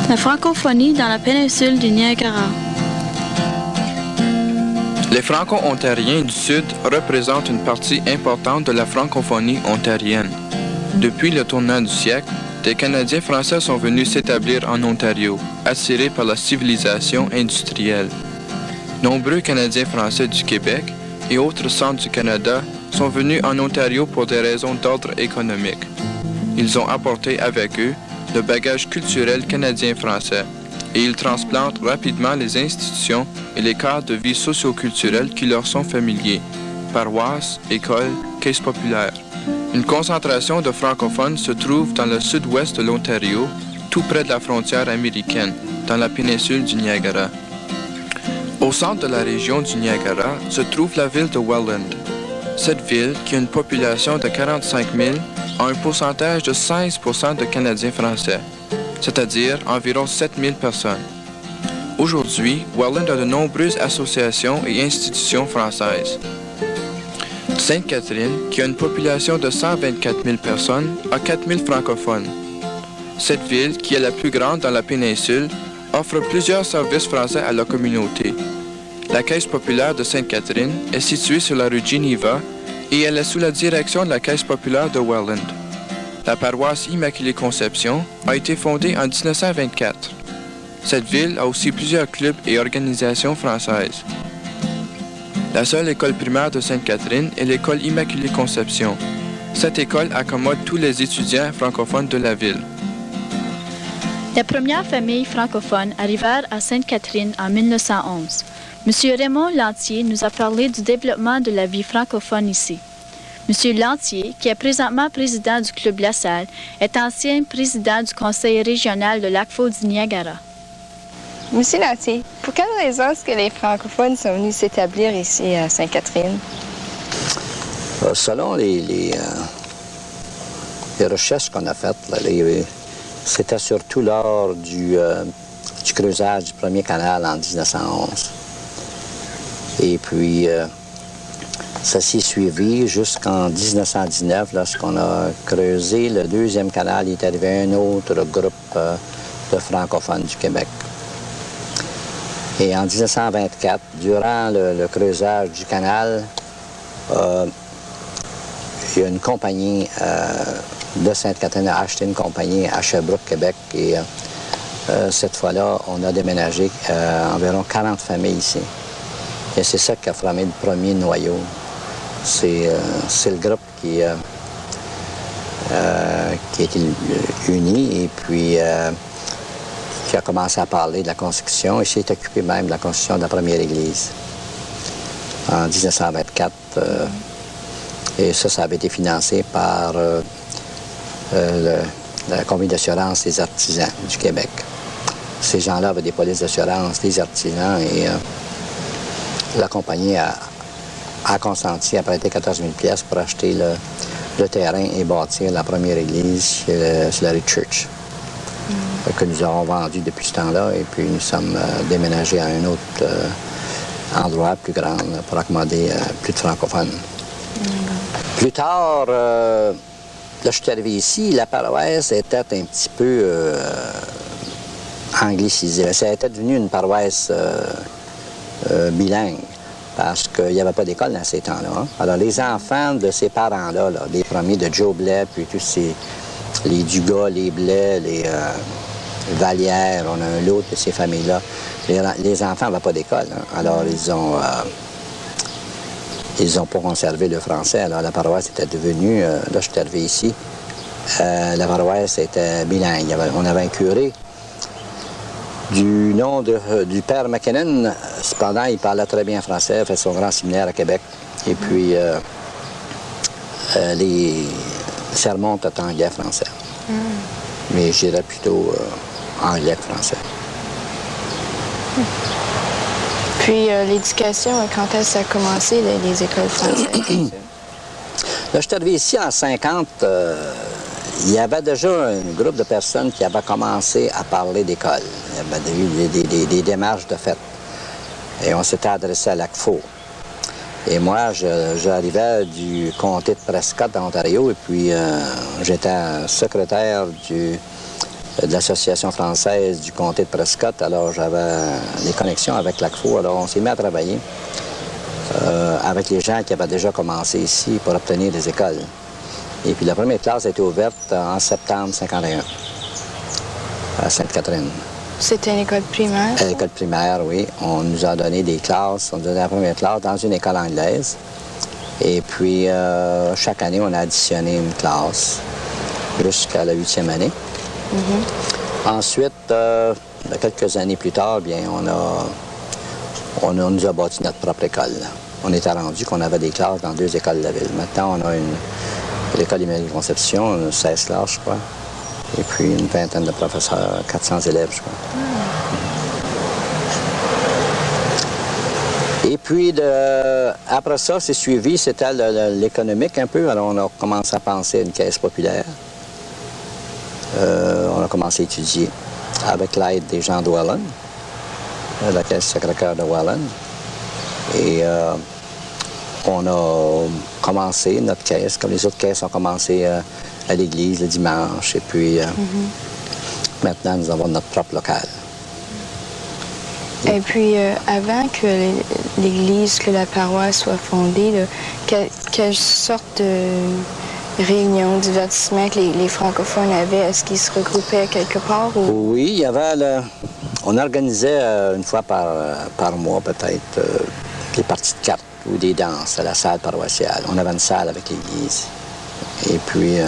La francophonie dans la péninsule du Niagara. Les Franco-ontariens du Sud représentent une partie importante de la francophonie ontarienne. Depuis le tournant du siècle, des Canadiens français sont venus s'établir en Ontario, attirés par la civilisation industrielle. Nombreux Canadiens français du Québec et autres centres du Canada sont venus en Ontario pour des raisons d'ordre économique. Ils ont apporté avec eux le bagage culturel canadien-français et ils transplantent rapidement les institutions et les cadres de vie socio-culturels qui leur sont familiers. Paroisses, écoles, caisses populaires. Une concentration de francophones se trouve dans le sud-ouest de l'Ontario, tout près de la frontière américaine, dans la péninsule du Niagara. Au centre de la région du Niagara se trouve la ville de Welland. Cette ville, qui a une population de 45 000, a un pourcentage de 16% de Canadiens français, c'est-à-dire environ 7 000 personnes. Aujourd'hui, Welland a de nombreuses associations et institutions françaises. Sainte-Catherine, qui a une population de 124 000 personnes, a 4 000 francophones. Cette ville, qui est la plus grande dans la péninsule, offre plusieurs services français à la communauté. La Caisse populaire de Sainte-Catherine est située sur la rue Geneva et elle est sous la direction de la Caisse populaire de Welland. La paroisse Immaculée-Conception a été fondée en 1924. Cette ville a aussi plusieurs clubs et organisations françaises. La seule école primaire de Sainte-Catherine est l'école Immaculée-Conception. Cette école accommode tous les étudiants francophones de la ville. Les premières familles francophones arrivèrent à Sainte-Catherine en 1911. M. Raymond Lantier nous a parlé du développement de la vie francophone ici. M. Lantier, qui est présentement président du Club La Salle, est ancien président du Conseil régional de Lac-Faux-du-Niagara. Monsieur Lantier, pour quelle raison est-ce que les francophones sont venus s'établir ici à Sainte-Catherine? Selon les recherches qu'on a faites, c'était surtout lors du creusage du premier canal en 1911. Et puis, ça s'est suivi jusqu'en 1919, lorsqu'on a creusé le deuxième canal. Il est arrivé un autre groupe de francophones du Québec. Et en 1924, durant le creusage du canal, il y a une compagnie de Sainte-Catherine a acheté une compagnie à Sherbrooke, Québec. Et cette fois-là, on a déménagé environ 40 familles ici. Et c'est ça qui a formé le premier noyau. C'est le groupe qui a été uni et puis qui a commencé à parler de la construction et s'est occupé même de la construction de la première église en 1924. Et ça avait été financé par la compagnie d'assurance des artisans du Québec. Ces gens-là avaient des polices d'assurance, des artisans, et la compagnie a consenti à prêter 14 000 pièces pour acheter le terrain et bâtir la première église sur la rue Church, que nous avons vendu depuis ce temps-là, et puis nous sommes déménagés à un autre endroit plus grand pour accommoder plus de francophones. Plus tard, là, je suis arrivé ici, la paroisse était un petit peu anglicisée. Ça était devenu une paroisse bilingue, parce qu'il n'y avait pas d'école dans ces temps-là. Hein. Alors, les enfants de ces parents-là, les premiers de Joe Blais, puis tous les Dugas, les Blais, les Vallières, on a un lot de ces familles-là. Les enfants n'avaient pas d'école. Hein. Alors, ils ont pas conservé le français. Alors, la paroisse était devenue, là, je suis arrivé ici, la paroisse était bilingue. On avait un curé du nom du père McKinnon. Cependant, il parlait très bien français, il a fait son grand séminaire à Québec. Et puis, les sermons étaient anglais-français. Mais je dirais plutôt anglais que français. Puis, l'éducation, quand est-ce que ça a commencé, les écoles françaises? Là, je suis arrivé ici en 50. Il y avait déjà un groupe de personnes qui avaient commencé à parler d'école. Il y avait eu des démarches de fait. Et on s'était adressé à Lac-Faux. Et moi, j'arrivais du comté de Prescott, en Ontario, et puis j'étais secrétaire du de l'Association française du comté de Prescott. Alors, j'avais des connexions avec l'ACFO. Alors, on s'est mis à travailler avec les gens qui avaient déjà commencé ici pour obtenir des écoles. Et puis, la première classe a été ouverte en septembre 51 à Sainte-Catherine. C'était une école primaire? À l'école primaire, oui. On nous a donné des classes. On nous a donné la première classe dans une école anglaise. Et puis, chaque année, on a additionné une classe jusqu'à la 8e année. Ensuite, quelques années plus tard, bien, on nous a bâti notre propre école. On était rendu qu'on avait des classes dans 2 écoles de la ville. Maintenant, on a l'école Immaculée-Conception, 16 classes, je crois. Et puis une vingtaine de professeurs, 400 élèves, je crois. Et puis, après ça, c'est suivi, c'était l'économique un peu. Alors, on a commencé à penser à une caisse populaire. On a commencé à étudier avec l'aide des gens de Welland, la caisse Sacré-Cœur de Welland. Et on a commencé notre caisse, comme les autres caisses ont commencé à l'église le dimanche. Et puis, maintenant, nous avons notre propre local. Et puis, avant que l'église, que la paroisse soit fondée, là, quelle sorte de réunions, divertissements que les francophones avaient? Est-ce qu'ils se regroupaient quelque part? Ou... Oui, il y avait... on organisait une fois par mois, peut-être, des parties de cartes ou des danses à la salle paroissiale. On avait une salle avec l'église. Et puis,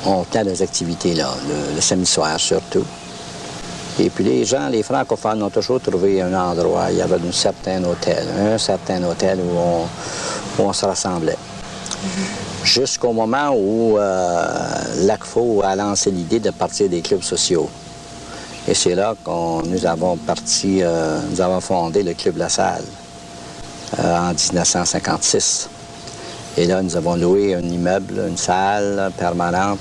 on tenait des activités là, le samedi soir surtout. Et puis les gens, les francophones, ont toujours trouvé un endroit. Il y avait un certain hôtel où on se rassemblait. Jusqu'au moment où l'ACFO a lancé l'idée de partir des clubs sociaux. Et c'est là que nous avons fondé le Club La Salle en 1956. Et là, nous avons loué un immeuble, une salle permanente.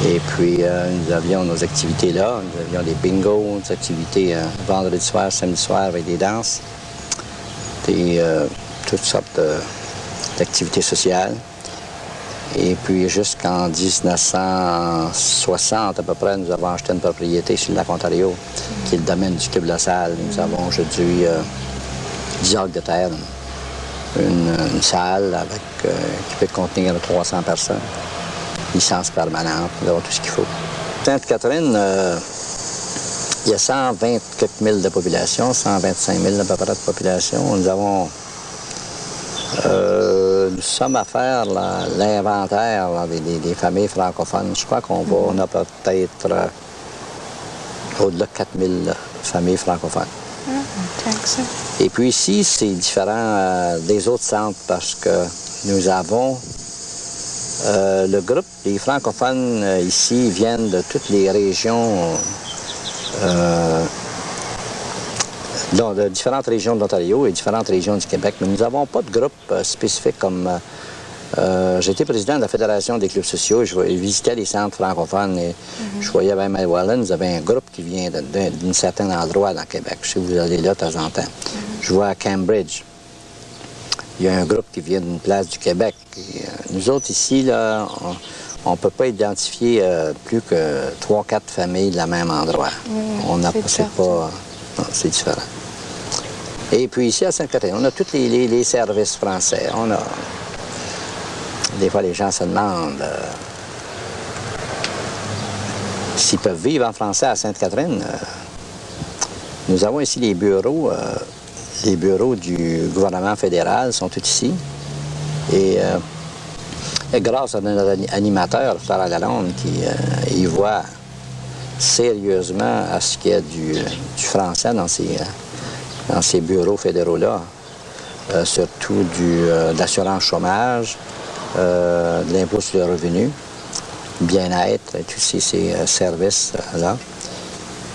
Et puis, nous avions nos activités là. Nous avions des bingos, des activités vendredi soir, samedi soir avec des danses. Toutes sortes d'activités sociales. Et puis, jusqu'en 1960, à peu près, nous avons acheté une propriété sur le lac Ontario, qui est le domaine du Club La Salle. Nous avons aujourd'hui 10 acres de terre, une salle qui peut contenir 300 personnes. Licence permanente, nous avons tout ce qu'il faut. Sainte-Catherine, il y a 124 000 de population, 125 000 à peu près de population. Nous sommes à faire l'inventaire des familles francophones. Je crois on a peut-être au-delà de 4 000 familles francophones. Et puis ici, c'est différent des autres centres parce que nous avons le groupe des francophones ici viennent de toutes les régions, de différentes régions de l'Ontario et différentes régions du Québec. Mais nous n'avons pas de groupe spécifique comme... J'étais président de la Fédération des clubs sociaux et je visitais les centres francophones et je voyais même à Welland, nous avons un groupe qui vient d'un certain endroit dans le Québec. Je sais que vous allez là de temps en temps. Je vois à Cambridge. Il y a un groupe qui vient d'une place du Québec. Et, nous autres, ici, là, on ne peut pas identifier plus que 3-4 familles de la même endroit. C'est pas... Non, c'est différent. Et puis ici, à Sainte-Catherine, on a tous les services français. Des fois, les gens se demandent s'ils peuvent vivre en français à Sainte-Catherine. Nous avons ici les bureaux. Les bureaux du gouvernement fédéral sont tous ici. Et grâce à notre animateur, Florent Lalonde, qui y voit sérieusement à ce qu'il y a du français dans ces bureaux fédéraux-là, surtout de l'assurance chômage, de l'impôt sur le revenu, bien-être, tous ces services-là.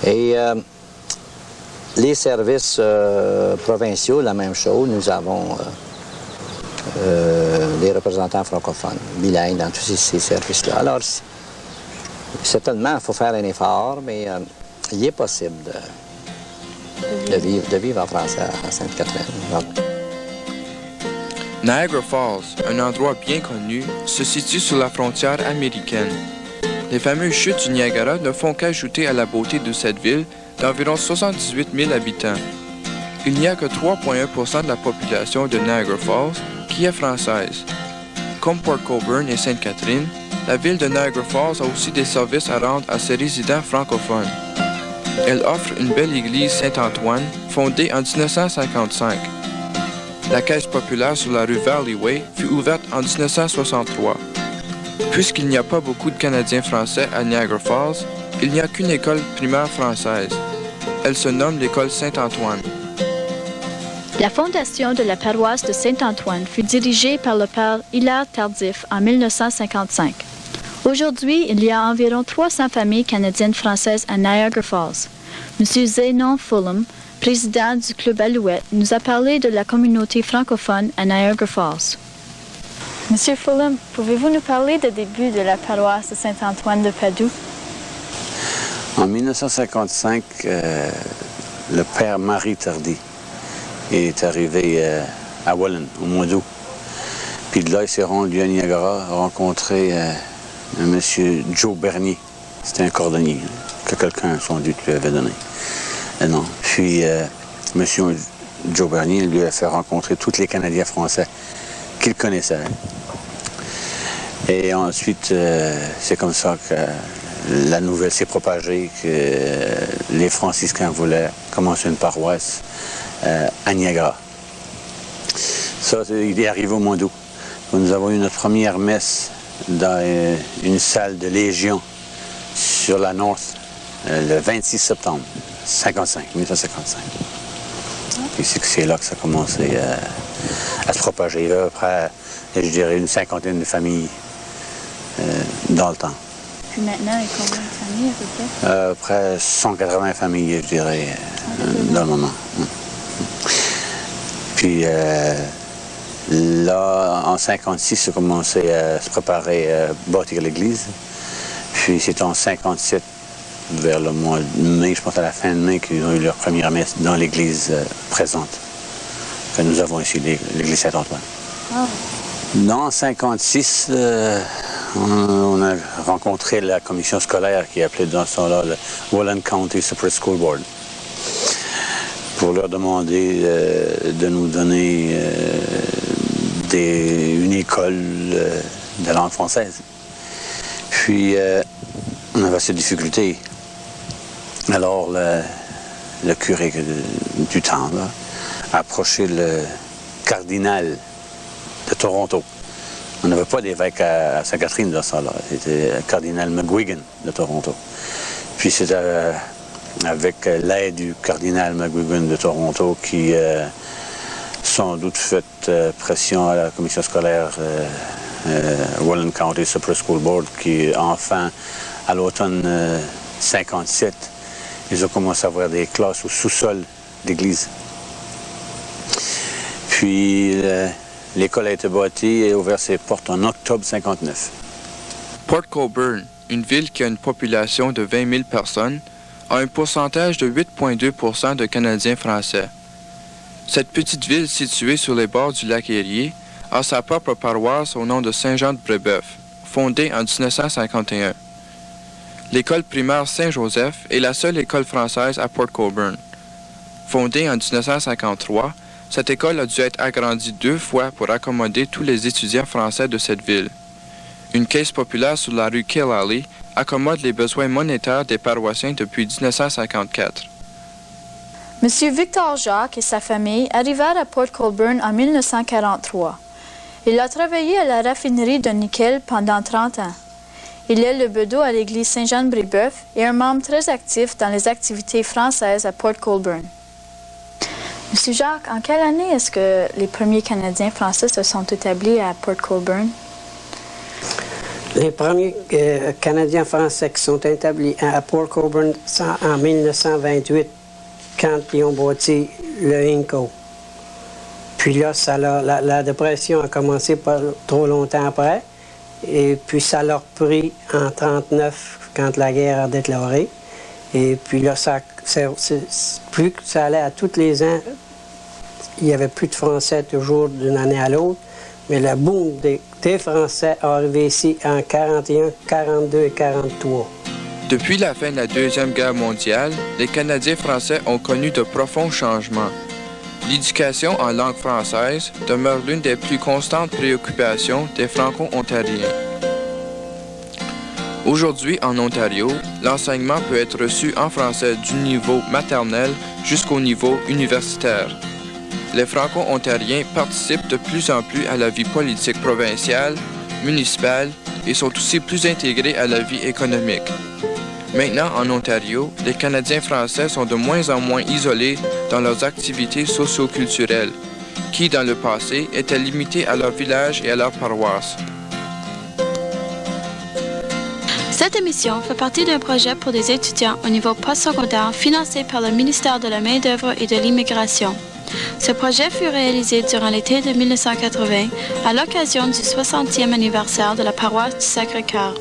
Et les services provinciaux, la même chose. Nous avons des représentants francophones, bilingues dans tous ces services-là. Alors, certainement, il faut faire un effort, mais il est possible de vivre en français à Sainte-Catherine. Niagara Falls, un endroit bien connu, se situe sur la frontière américaine. Les fameuses chutes du Niagara ne font qu'ajouter à la beauté de cette ville d'environ 78 000 habitants. Il n'y a que 3,1% de la population de Niagara Falls qui est française. Comme Port Colborne et Sainte-Catherine, la ville de Niagara Falls a aussi des services à rendre à ses résidents francophones. Elle offre une belle église Saint-Antoine, fondée en 1955. La caisse populaire sur la rue Valley Way fut ouverte en 1963. Puisqu'il n'y a pas beaucoup de Canadiens français à Niagara Falls, il n'y a qu'une école primaire française. Elle se nomme l'école Saint-Antoine. La fondation de la paroisse de Saint-Antoine fut dirigée par le père Hilaire Tardif en 1955. Aujourd'hui, il y a environ 300 familles canadiennes françaises à Niagara Falls. M. Zénon Fulham, président du Club Alouette, nous a parlé de la communauté francophone à Niagara Falls. Monsieur Fulham, pouvez-vous nous parler des débuts de la paroisse de Saint-Antoine de Padoue? En 1955, le père Marie Tardy est arrivé à Welland, au mois d'août. Puis de là, il s'est rendu à Niagara, rencontré M. Joe Bernier. C'était un cordonnier que quelqu'un, sans doute, lui avait donné. Non. Puis M. Joe Bernier lui a fait rencontrer tous les Canadiens français qu'il connaissait. Et ensuite, c'est comme ça que la nouvelle s'est propagée, que les franciscains voulaient commencer une paroisse à Niagara. Ça, il est arrivé au mois d'août. Nous avons eu notre première messe dans une salle de Légion sur la North le 26 septembre 1955. Puis c'est là que ça a commencé à se propager. Il y avait à peu près, je dirais, une cinquantaine de familles dans le temps. Puis maintenant, il y a combien de familles à peu près? À peu près 180 familles, je dirais, dans le moment. Puis là, en 1956, ça a commencé à se préparer à bâtir l'église. Puis c'est en 1957, vers le mois de mai, je pense à la fin de mai, qu'ils ont eu leur première messe dans l'église présente que nous avons ici, l'église Saint-Antoine. Oh. Dans 1956, on a rencontré la commission scolaire qui est appelée dans ce temps-là le Welland County Separate School Board pour leur demander de nous donner une école de langue française. Puis, on avait ces difficultés. Alors, le curé du temps là, a approché le cardinal de Toronto. On n'avait pas d'évêque à Sainte-Catherine dans ce temps-là. C'était le cardinal McGuigan de Toronto. Puis c'est avec l'aide du cardinal McGuigan de Toronto qui sans doute fait pression à la commission scolaire Welland County Separate School Board qui, enfin, à l'automne 1957, ils ont commencé à avoir des classes au sous-sol d'église. Puis l'école a été bâtie et a ouvert ses portes en octobre 1959. Port Colborne, une ville qui a une population de 20 000 personnes, a un pourcentage de 8,2% de Canadiens français. Cette petite ville située sur les bords du lac Erie a sa propre paroisse au nom de Saint-Jean-de-Brébeuf, fondée en 1951. L'école primaire Saint-Joseph est la seule école française à Port Colborne. Fondée en 1953, cette école a dû être agrandie 2 fois pour accommoder tous les étudiants français de cette ville. Une caisse populaire sur la rue Kill Alley accommode les besoins monétaires des paroissiens depuis 1954. M. Victor Jacques et sa famille arrivèrent à Port Colborne en 1943. Il a travaillé à la raffinerie de nickel pendant 30 ans. Il est le bedeau à l'église Saint-Jean-de-Brébeuf et un membre très actif dans les activités françaises à Port Colborne. M. Jacques, en quelle année est-ce que les premiers Canadiens français se sont établis à Port Colborne? Les premiers Canadiens français qui sont établis à Port Colborne en 1928, quand ils ont bâti le Inco. Puis là, la dépression a commencé pas trop longtemps après. Et puis ça l'a repris en 1939, quand la guerre a déclaré. Et puis là, plus que ça allait à tous les ans, il n'y avait plus de Français toujours d'une année à l'autre. Mais le boom des Français est arrivé ici en 41, 42 et 43. Depuis la fin de la Deuxième Guerre mondiale, les Canadiens français ont connu de profonds changements. L'éducation en langue française demeure l'une des plus constantes préoccupations des Franco-Ontariens. Aujourd'hui, en Ontario, l'enseignement peut être reçu en français du niveau maternel jusqu'au niveau universitaire. Les Franco-Ontariens participent de plus en plus à la vie politique provinciale, municipale et sont aussi plus intégrés à la vie économique. Maintenant, en Ontario, les Canadiens français sont de moins en moins isolés dans leurs activités socio-culturelles, qui, dans le passé, étaient limitées à leur village et à leur paroisse. Cette émission fait partie d'un projet pour des étudiants au niveau postsecondaire financé par le ministère de la Main-d'œuvre et de l'Immigration. Ce projet fut réalisé durant l'été de 1980 à l'occasion du 60e anniversaire de la paroisse du Sacré-Cœur.